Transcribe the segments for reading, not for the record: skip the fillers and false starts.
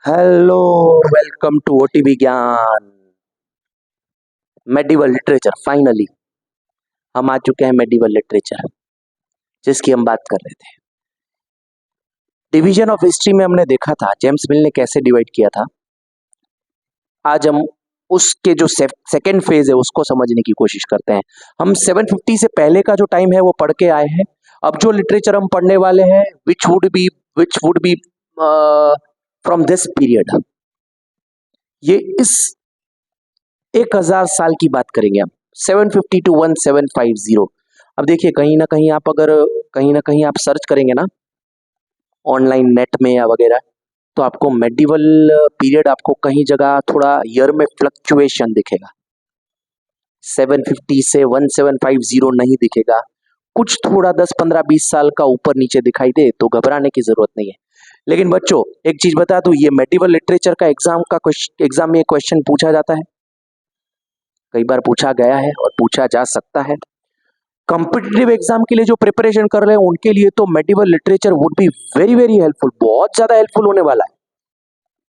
Hello, welcome to OTV ज्ञान। Medieval literature, finally हम आ चुके हैं मेडिवल लिटरेचर जिसकी हम बात कर रहे थे। डिवीजन ऑफ हिस्ट्री में हमने देखा था जेम्स मिल ने कैसे डिवाइड किया था। आज हम उसके जो सेकंड फेज है उसको समझने की कोशिश करते हैं। हम 750 से पहले का जो टाइम है वो पढ़ के आए हैं। अब जो लिटरेचर हम पढ़ने वाले हैं which would be from this period, ये इस 1000 साल की बात करेंगे हम, 750 टू 1750। अब देखिए, कहीं ना कहीं आप सर्च करेंगे ना ऑनलाइन नेट में या वगैरह, तो आपको मेडिवल पीरियड आपको कहीं जगह थोड़ा ईयर में फ्लक्चुएशन दिखेगा। 750 से 1750 नहीं दिखेगा, कुछ थोड़ा 10 15 20 साल का ऊपर नीचे दिखाई दे तो घबराने की जरूरत नहीं है। लेकिन बच्चों, एक चीज बता दूं, ये मेडिवल लिटरेचर का एग्जाम में क्वेश्चन पूछा जाता है, कई बार पूछा गया है और पूछा जा सकता है। कॉम्पिटिटिव एग्जाम के लिए जो प्रिपरेशन कर रहे हैं उनके लिए तो medieval literature would be very very helpful, बहुत ज्यादा हेल्पफुल होने वाला है।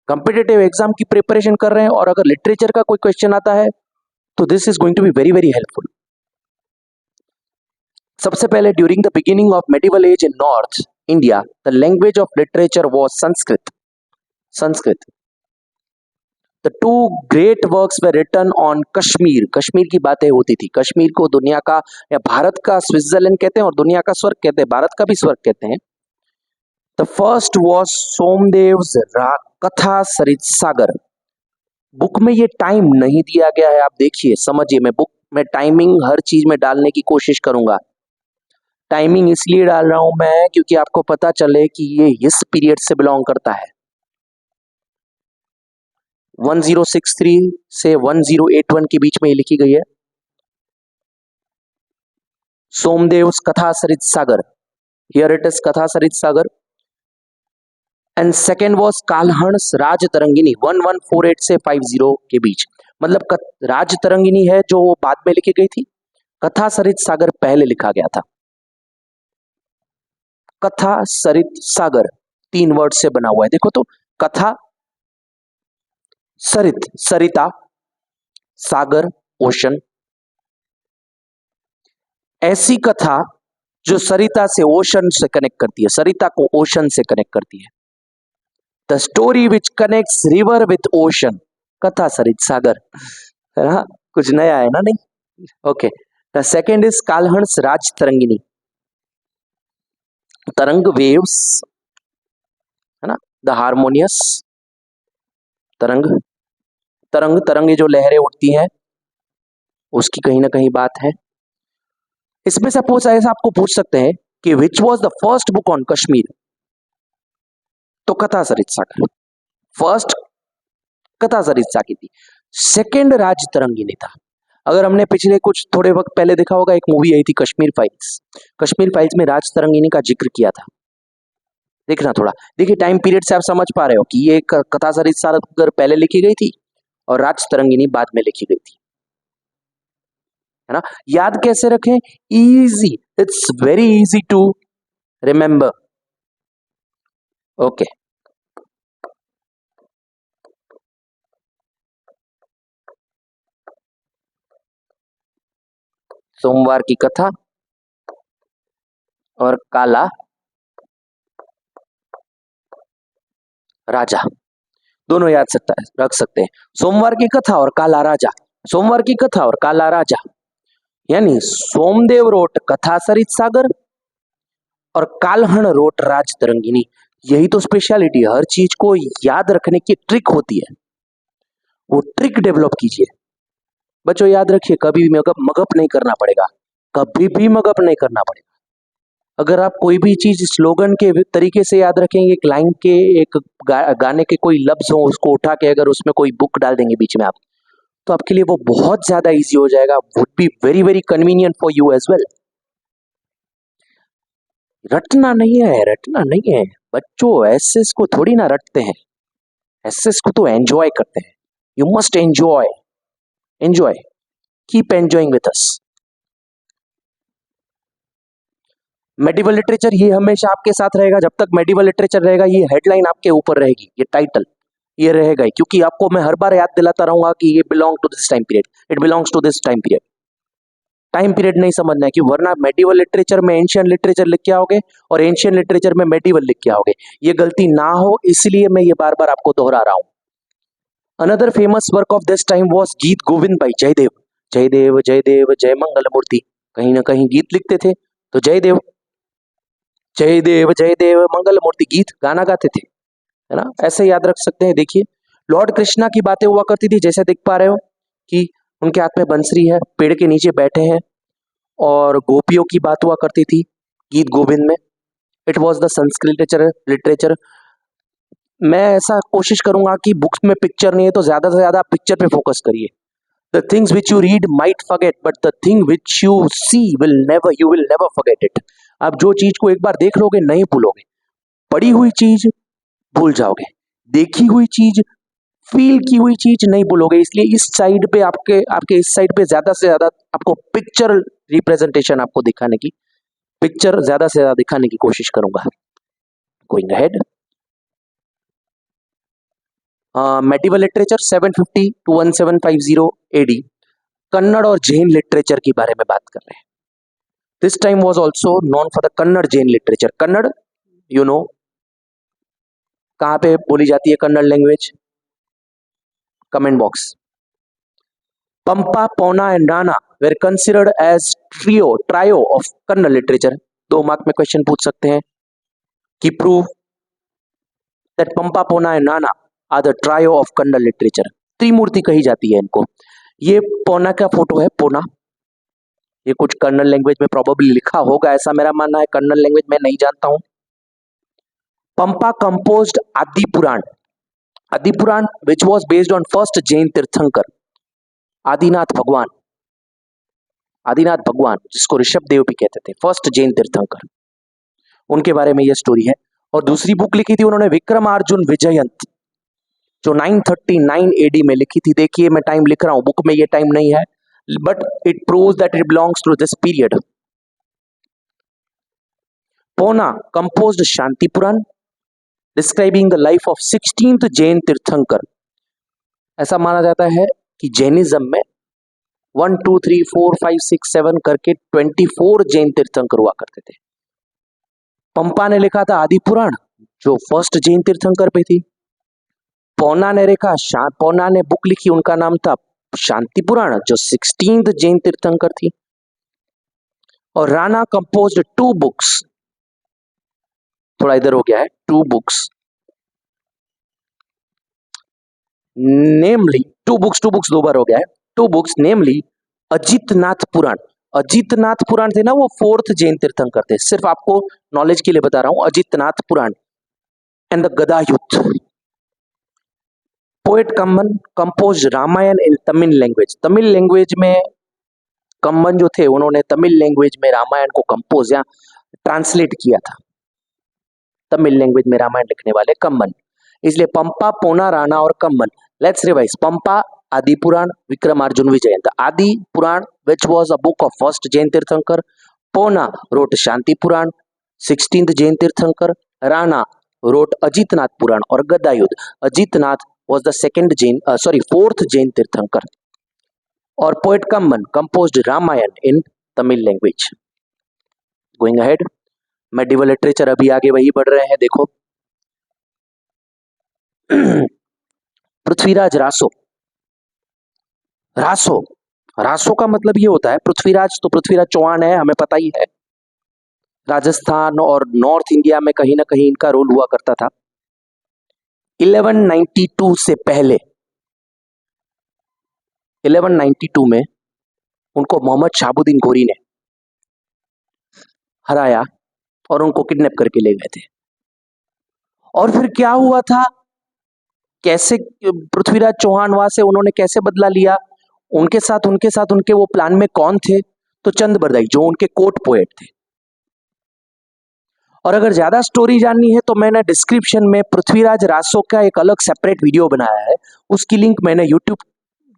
कॉम्पिटिटिव एग्जाम की प्रिपरेशन कर रहे हैं और अगर लिटरेचर का कोई क्वेश्चन आता है तो this is going to be very very helpful. सबसे पहले, during the beginning of medieval age in North India the language of literature was Sanskrit. The two great works were written on Kashmir. Kashmir की बातें होती थी। कश्मीर को दुनिया का या भारत का स्विट्जरलैंड कहते हैं और दुनिया का स्वर्ग कहते हैं, भारत का भी स्वर्ग कहते हैं। द फर्स्ट वॉज सोमदेव्स कथा सरित सागर। बुक में ये टाइम नहीं दिया गया है, आप देखिए समझिए, मैं बुक में टाइमिंग हर चीज में डालने की कोशिश करूंगा। टाइमिंग इसलिए डाल रहा हूं मैं क्योंकि आपको पता चले कि ये इस पीरियड से बिलोंग करता है। 1063 से 1081 के बीच में ये लिखी गई है। सोमदेव्स कथा सरित सागर, हियर इट इज कथा सरित सागर। एंड सेकेंड वॉज कालहंस राज तरंगिनी 1148 से 50 के बीच। मतलब राज तरंगिनी है जो बाद में लिखी गई थी, कथा सरित सागर पहले लिखा गया था। कथा सरित सागर 3 वर्ड से बना हुआ है, देखो तो, कथा सरित सरिता, सागर ओशन। ऐसी कथा जो सरिता से ओशन से कनेक्ट करती है, सरिता को ओशन से कनेक्ट करती है। The story which connects river with ocean, कथा सरित सागर, है ना? कुछ नया है ना? नहीं, ओके। द सेकेंड इज कालहंस राज तरंगिनी, तरंग वेव्स, है ना? द हारमोनियस तरंग, तरंग जो लहरें उठती हैं उसकी कहीं ना कहीं बात है। इसमें सपोज ऐसा आपको पूछ सकते हैं कि which was the first book on Kashmir, तो कथा सरित सागर फर्स्ट, कथा सरित सागर थी। सेकेंड राज तरंगिनी था। अगर हमने पिछले कुछ थोड़े वक्त पहले देखा होगा, एक मूवी आई थी कश्मीर फाइल्स। कश्मीर फाइल्स में राज तरंगिनी का जिक्र किया था, देखना थोड़ा। देखिए टाइम पीरियड से आप समझ पा रहे हो कि ये कथा सरित सागर पहले लिखी गई थी और राज तरंगिनी बाद में लिखी गई थी, है ना? याद कैसे रखें? Easy, it's very easy to remember. Okay, सोमवार की कथा और काला राजा, दोनों याद रख सकते हैं। सोमवार की कथा और काला राजा, सोमवार की कथा और काला राजा, यानी सोमदेव रोट कथा सरित सागर और कालहण रोट राज तरंगिनी। यही तो स्पेशलिटी है, हर चीज को याद रखने की ट्रिक होती है, वो ट्रिक डेवलप कीजिए बच्चों। याद रखिए, कभी भी मगअप नहीं करना पड़ेगा, कभी भी मगअप नहीं करना पड़ेगा। अगर आप कोई भी चीज स्लोगन के तरीके से याद रखेंगे, एक लाइन के, एक गाने के कोई लफ्ज हो उसको उठा के अगर उसमें कोई बुक डाल देंगे बीच में आप, तो आपके लिए वो बहुत ज्यादा इजी हो जाएगा, would be very very convenient for you as well. रटना नहीं है, रटना नहीं है बच्चों, एसेस को थोड़ी ना रटते हैं, एसेस को तो एंजॉय करते हैं। You must enjoy, enjoy, keep enjoying with us. Medieval literature ये हमेशा आपके साथ रहेगा, जब तक मेडिवल लिटरेचर रहेगा ये हेडलाइन आपके ऊपर रहेगी, ये टाइटल। ये रहेगा ही, क्योंकि आपको मैं हर बार याद दिलाता रहूंगा कि ये belong to this time period, it belongs to this time period. Time period नहीं समझना है कि वरना मेडिवल लिटरेचर में एंशियंट लिटरेचर लिख के आओगे और एंशियंट लिटरेचर में मेडिवल लिख के आओगे, ये गलती ना हो इसलिए मैं ये बार बार आपको दोहरा रहा हूं। Another famous work of this time was गीत गोविंद बाई जयदेव। जयदेव जयदेव जय मंगल मूर्ति, कहीं ना कहीं गीत लिखते थे, तो जयदेव जयदेव जयदेव मंगल मूर्ति गीत गाना गाते थे, है ना, ऐसे याद रख सकते हैं। देखिए लॉर्ड कृष्णा की बातें हुआ करती थी, जैसे देख पा रहे हो कि उनके हाथ में बंसरी है, पेड़ के नीचे बैठे हैं, और गोपियों की बात हुआ करती थी गीत गोविंद में। It was the Sanskrit literature. मैं ऐसा कोशिश करूंगा कि बुक्स में पिक्चर नहीं है तो ज्यादा से ज्यादा पिक्चर पे फोकस करिए। The things which you read might forget but the thing which you see you will never forget it. आप जो चीज को एक बार देख लोगे नहीं भूलोगे, पढ़ी हुई चीज भूल जाओगे, देखी हुई चीज, फील की हुई चीज नहीं भूलोगे। इसलिए इस साइड पे आपके इस साइड पे ज्यादा से ज्यादा आपको पिक्चर रिप्रेजेंटेशन आपको दिखाने की, पिक्चर ज्यादा से ज्यादा दिखाने की कोशिश करूंगा। Going ahead, medieval literature 750 to 1750 AD, Kannada और जैन लिटरेचर के बारे में बात कर रहे हैं। This time was also known for the Kannada Jain literature. Kannada you know कहां पे बोली जाती है Kannada language, comment box. Pampa, Ponna and Ranna were considered as trio of Kannada literature. 2 mark में क्वेश्चन पूछ सकते हैं कि prove that Pampa, Ponna and Ranna are the trio of Kannada literature. त्रिमूर्ति कही जाती है इनको। ये पौना का फोटो है, पौना, ये कुछ कन्नड़ लैंग्वेज में प्रोबेबली लिखा होगा, ऐसा मेरा मानना है, कन्नड़ लैंग्वेज में नहीं जानता हूं। पंपा composed Adi Purana, Adi Purana which was based on first Jain Tirthankara Adinath भगवान, आदिनाथ भगवान जिसको ऋषभ देव भी कहते थे, फर्स्ट जैन तीर्थंकर, उनके बारे में यह स्टोरी है। और दूसरी बुक लिखी थी उन्होंने विक्रमार्जुन विजयंत, जो 939 एडी में लिखी थी। देखिए मैं टाइम लिख रहा हूं, बुक में ये टाइम नहीं है, but it proves that it belongs to this period. Ponna composed Shanti Purana describing the life of 16th Jain Tirthankara. ऐसा माना जाता है कि जैनिज्म में 1 2 3 4 5 6 7 करके 24 जैन तीर्थंकर हुआ करते थे। पंपा ने लिखा था आदि पुराण जो फर्स्ट जैन तीर्थंकर पे थी। पौना ने बुक लिखी, उनका नाम था शांति पुराण जो 16th जैन तीर्थंकर थी। और राणा कंपोज्ड 2 बुक्स, थोड़ा इधर हो गया है, 2 बुक्स नेमली 2 बुक्स 2 बार हो गया है, 2 बुक्स नेमली अजितनाथ पुराण। अजितनाथ पुराण थे ना, वो 4th जैन तीर्थंकर थे, सिर्फ आपको नॉलेज के लिए बता रहा हूं, Ajitnath Purana. And the Gadayuddha. Poet Kamban compose Ramayana in Tamil language. Tamil language में कम्मन जो थे उन्होंने तमिल लैंग्वेज में रामायण को कंपोज या ट्रांसलेट किया था, तमिल लैंग्वेज में रामायण लिखने वाले कम्मन। इसलिए पंपा, पौना, राणा और कम्मन। Let's revise. पंपा आदि पुराण विक्रमार्जुन विजयंत, आदि पुराण which was a book of first Jain Tirthankar, Pona wrote Shanti Puran 16th Jain Tirthankar, Rana wrote Ajitnath Puran और Gadayuddha Ajitnath was the fourth Jain Tirthankar। और poet Kamban composed Ramayana in Tamil language. Going ahead, medieval literature अभी आगे वही बढ़ रहे हैं। देखो पृथ्वीराज रासो। रासो, रासो का मतलब ये होता है, पृथ्वीराज तो पृथ्वीराज चौहान है, हमें पता ही है, राजस्थान और नॉर्थ इंडिया में कहीं ना कहीं इनका रोल हुआ करता था। 1192 से पहले 1192 में उनको मोहम्मद शहाबुद्दीन गोरी ने हराया और उनको किडनैप करके ले गए थे। और फिर क्या हुआ था, कैसे पृथ्वीराज चौहान वहां से उन्होंने कैसे बदला लिया, उनके साथ उनके वो प्लान में कौन थे, तो चंद बरदाई जो उनके कोर्ट पोएट थे। और अगर ज्यादा स्टोरी जाननी है तो मैंने डिस्क्रिप्शन में पृथ्वीराज रासो का एक अलग सेपरेट वीडियो बनाया है, उसकी लिंक मैंने यूट्यूब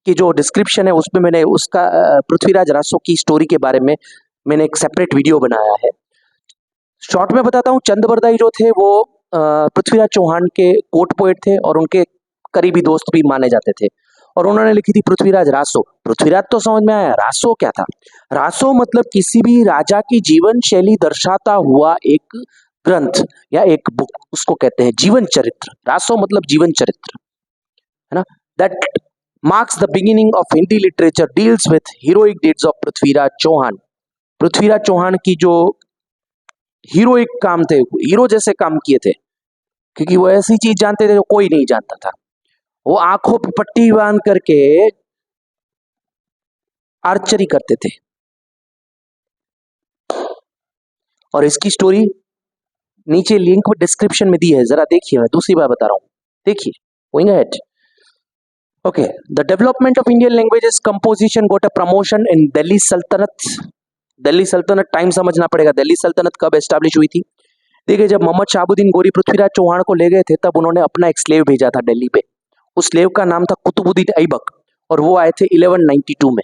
की जो डिस्क्रिप्शन है उसमें मैंने उसका पृथ्वीराज रासो की स्टोरी के बारे में मैंने एक सेपरेट वीडियो बनाया है। शॉर्ट में बताता हूँ, चंद बरदाई जो थे वो पृथ्वीराज चौहान के कोर्ट पोएट थे और उनके करीबी दोस्त भी माने जाते थे। और उन्होंने लिखी थी पृथ्वीराज रासो। पृथ्वीराज तो समझ में आया, रासो क्या था? रासो मतलब किसी भी राजा की जीवन शैली दर्शाता हुआ एक ग्रंथ या एक बुक, उसको कहते हैं जीवन चरित्र। रासो मतलब जीवन चरित्र, है ना? That marks the beginning of Hindi literature, deals with heroic deeds of Prithviraj Chauhan. Prithviraj Chauhan की जो हीरोइक काम थे, हीरो जैसे काम किए थे, क्योंकि वो ऐसी चीज जानते थे जो कोई नहीं जानता था। वो आंखों पर पट्टी बांध करके आर्चरी करते थे। और इसकी स्टोरी नीचे लिंक डिस्क्रिप्शन में दी है, जरा देखिए, मैं दूसरी बार बता रहा हूं, देखिए। Going ahead, okay. The development of Indian languages composition got a promotion in Delhi Sultanate. Delhi सल्तनत टाइम समझना पड़ेगा, दिल्ली सल्तनत कब एस्टैब्लिश हुई थी? देखिए, जब मोहम्मद शहाबुद्दीन गोरी पृथ्वीराज चौहान को ले गए थे, तब उन्होंने अपना एक स्लेव भेजा था दिल्ली पे। उस स्लेव का नाम था कुतुबुद्दीन ऐबक, और वो आए थे 1192 में,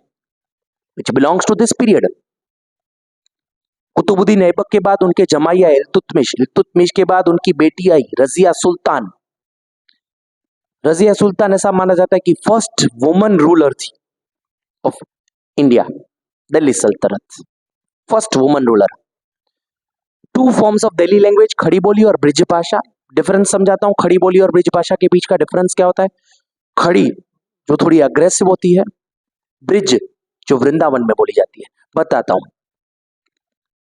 which belongs to this period. Qutbuddin Aibak के बाद उनके जमाई आए इल्तुतमिश। इल्तुतमिश के बाद उनकी बेटी आई रजिया सुल्तान। रजिया सुल्तान ऐसा माना जाता है कि फर्स्ट वुमन रूलर थी ऑफ इंडिया, दिल्ली सल्तनत, first woman ruler. Two forms of Delhi language, खड़ी बोली और ब्रिज भाषा। डिफरेंस समझाता हूं, खड़ी बोली और ब्रिज भाषा के बीच का डिफरेंस क्या होता है? खड़ी जो थोड़ी अग्रेसिव होती है, ब्रिज जो वृंदावन में बोली जाती है। बताता हूं,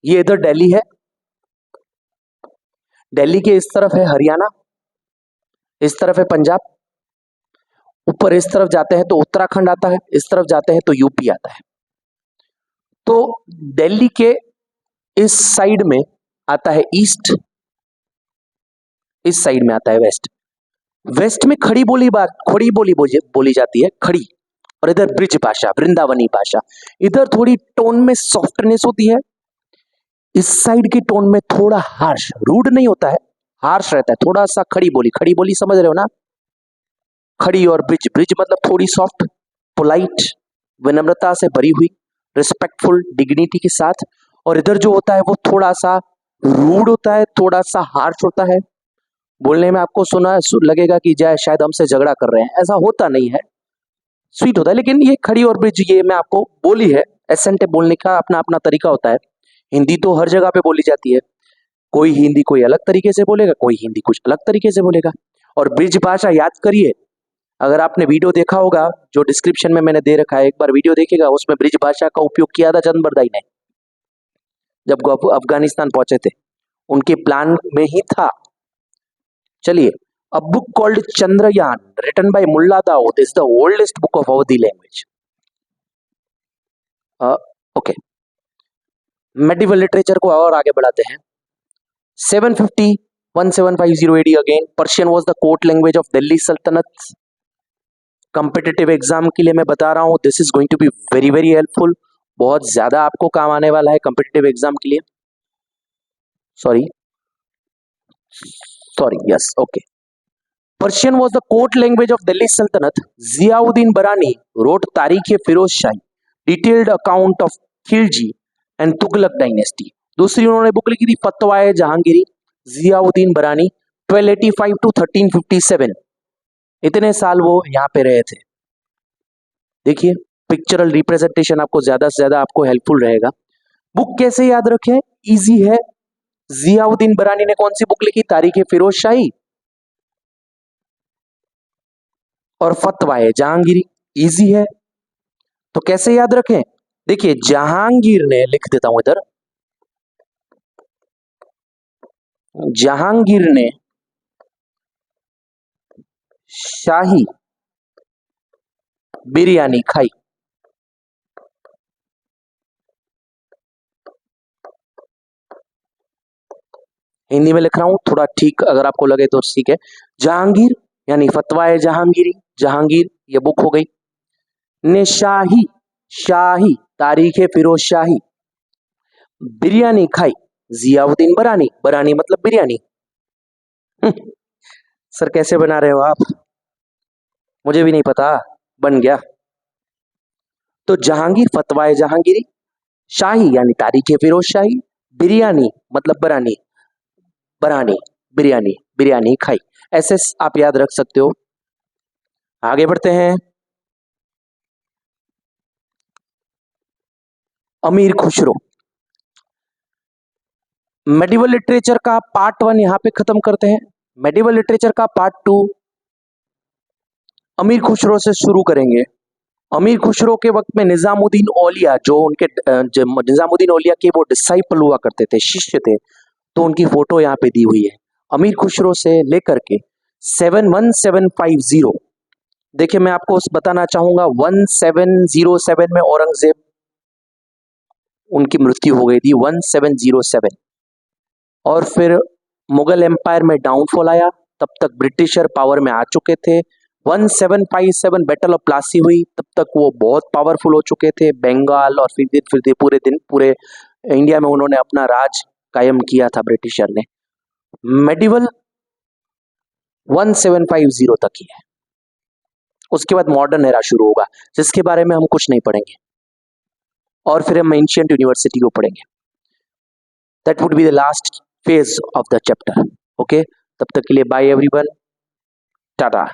ये इधर दिल्ली है, दिल्ली के इस तरफ है हरियाणा, इस तरफ है पंजाब, ऊपर इस तरफ जाते हैं तो उत्तराखंड आता है, इस तरफ जाते हैं तो यूपी आता है। तो दिल्ली के इस साइड में आता है ईस्ट, इस साइड में आता है वेस्ट। वेस्ट में खड़ी बोली बोली जाती है, खड़ी, और इधर ब्रिज भाषा, वृंदावनी भाषा। इधर थोड़ी टोन में सॉफ्टनेस होती है, इस साइड की टोन में थोड़ा हार्श, रूड नहीं होता है, हार्श रहता है थोड़ा सा। खड़ी बोली समझ रहे हो ना? खड़ी और ब्रिज, ब्रिज मतलब थोड़ी सॉफ्ट, पोलाइट, विनम्रता से भरी हुई, रिस्पेक्टफुल, डिग्निटी के साथ। और इधर जो होता है वो थोड़ा सा रूड होता है, थोड़ा सा हार्श होता है। बोलने में आपको सुना लगेगा कि जाए शायद हमसे झगड़ा कर रहे हैं, ऐसा होता नहीं है, स्वीट होता है। लेकिन ये खड़ी और ब्रिज, ये मैं आपको बोली है, एसेंट बोलने का अपना अपना तरीका होता है। हिंदी तो हर जगह पे बोली जाती है, कोई हिंदी कोई अलग तरीके से बोलेगा, कोई हिंदी कुछ अलग तरीके से बोलेगा। और ब्रिज भाषा याद करिए, अगर आपने वीडियो देखा होगा जो डिस्क्रिप्शन में मैंने दे रखा है, एक बार वीडियो देखिएगा, उसमें ब्रिज भाषा का उपयोग किया था चंद बरदाई ने जब वो अफगानिस्तान पहुंचे थे, उनके प्लान में ही था। चलिए, a book called Chandrayaan written by Mulla Daud is the oldest book of Awadhi language. Okay, medieval literature को और आगे बढ़ाते हैं। 750 1750 AD again, Persian was the court language of Delhi Sultanate. Competitive exam के लिए मैं बता रहा हूँ, this is going to be very very helpful, बहुत ज्यादा आपको काम आने वाला है कॉम्पिटिटिव एग्जाम के लिए। Sorry yes, okay. Persian was the court language of Delhi Sultanate. Ziauddin Barani wrote Tarikh-e-Firoz Shahi, detailed account of Khilji and Tughlaq dynasty. दूसरी उन्होंने बुक लिखी थी फतवाए जहांगीरी, जियाउद्दीन बरानी, 1285 to 1357। इतने साल वो यहाँ पे रहे थे। देखिए, पिक्चरल रिप्रेजेंटेशन आपको ज्यादा से ज्यादा आपको हेल्पफुल रहेगा। बुक कैसे याद रखें? इजी है। जियाउद्दीन बरानी ने कौन सी बुक लिखी? तारीख-ए-फिरोज शाही और फतवाए जहांगीरी, इजी है। तो कैसे याद रखें? देखिए, जहांगीर ने, लिख देता हूं इधर, जहांगीर ने शाही बिरयानी खाई। हिंदी में लिख रहा हूं, थोड़ा ठीक अगर आपको लगे तो ठीक है। जहांगीर यानी फतवाए जहांगीरी, जहांगीर ये बुक हो गई, ने शाही, शाही तारीख-ए-फिरोज शाही बिरयानी खाई, जियाउद्दीन बरानी, बरानी मतलब बिरयानी। सर कैसे बना रहे हो आप? मुझे भी नहीं पता, बन गया। तो जहांगीर, फतवाए जहांगीरी, शाही यानी तारीख-ए-फिरोज शाही, बिरयानी मतलब बरानी, बरानी बिरयानी, बिरयानी खाई। ऐसे आप याद रख सकते हो। आगे बढ़ते हैं। अमीर खुसरो। मेडिवल लिटरेचर का पार्ट 1 यहां पे खत्म करते हैं। मेडिवल लिटरेचर का पार्ट 2 अमीर खुसरो से शुरू करेंगे। अमीर खुसरो के वक्त में निजामुद्दीन औलिया जो उनके निजामुद्दीन औलिया के वो डिसाइपल हुआ करते थे, शिष्य थे, तो उनकी फोटो यहाँ पे दी हुई है। अमीर खुसरो से लेकर के 71750, देखिए मैं आपको बताना चाहूंगा 1707 में औरंगजेब उनकी मृत्यु हो गई थी, 1707। और फिर मुगल एम्पायर में डाउनफॉल आया, तब तक ब्रिटिशर पावर में आ चुके थे। 1757 बैटल ऑफ प्लासी हुई, तब तक वो बहुत पावरफुल हो चुके थे। बंगाल और फिर पूरे इंडिया में उन्होंने अपना राज कायम किया था ब्रिटिशर ने। मेडिवल 1750 तक ही है, उसके बाद मॉडर्न एरा शुरू होगा जिसके बारे में हम कुछ नहीं पढ़ेंगे, और फिर हम एंशिएंट यूनिवर्सिटी को पढ़ेंगे। That would be the last phase of the chapter. Okay, तब तक के लिए बाय एवरीवन, टाटा।